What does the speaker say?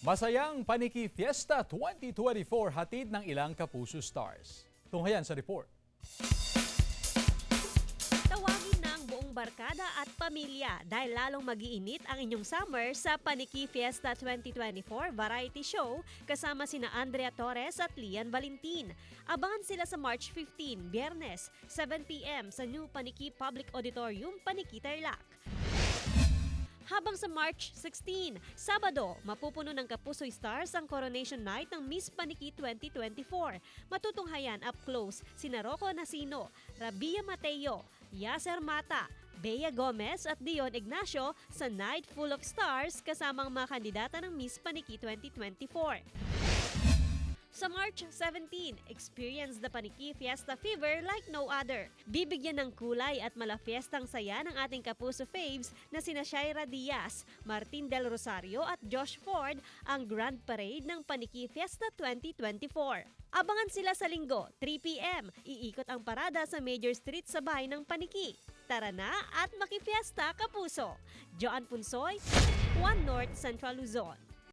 Masayang Paniki Fiesta 2024 hatid ng ilang Kapuso Stars. Tunghayan sa report. Tawagin na ang buong barkada at pamilya dahil lalong mag-iinit ang inyong summer sa Paniki Fiesta 2024 variety show kasama sina Andrea Torres at Lian Valentin. Abangan sila sa March 15, Biyernes, 7 p.m. sa New Paniki Public Auditorium, Paniki, Tarlac. Habang sa March 16, Sabado, mapupuno ng Kapuso Stars ang Coronation Night ng Miss Paniki 2024. Matutunghayan up close sina Rocco Nasino, Rabia Mateo, Yasser Mata, Bea Gomez at Dion Ignacio sa Night Full of Stars kasamang mga kandidata ng Miss Paniki 2024. Sa March 17, experience the Paniki Fiesta fever like no other. Bibigyan ng kulay at malafiestang saya ng ating Kapuso faves na sina Shaira Diaz, Martin Del Rosario at Josh Ford ang Grand Parade ng Paniki Fiesta 2024. Abangan sila sa Linggo, 3 p.m. Iikot ang parada sa major street sa bahay ng Paniki. Tara na at makifiesta, Kapuso! Joan Punsoy, One North Central Luzon.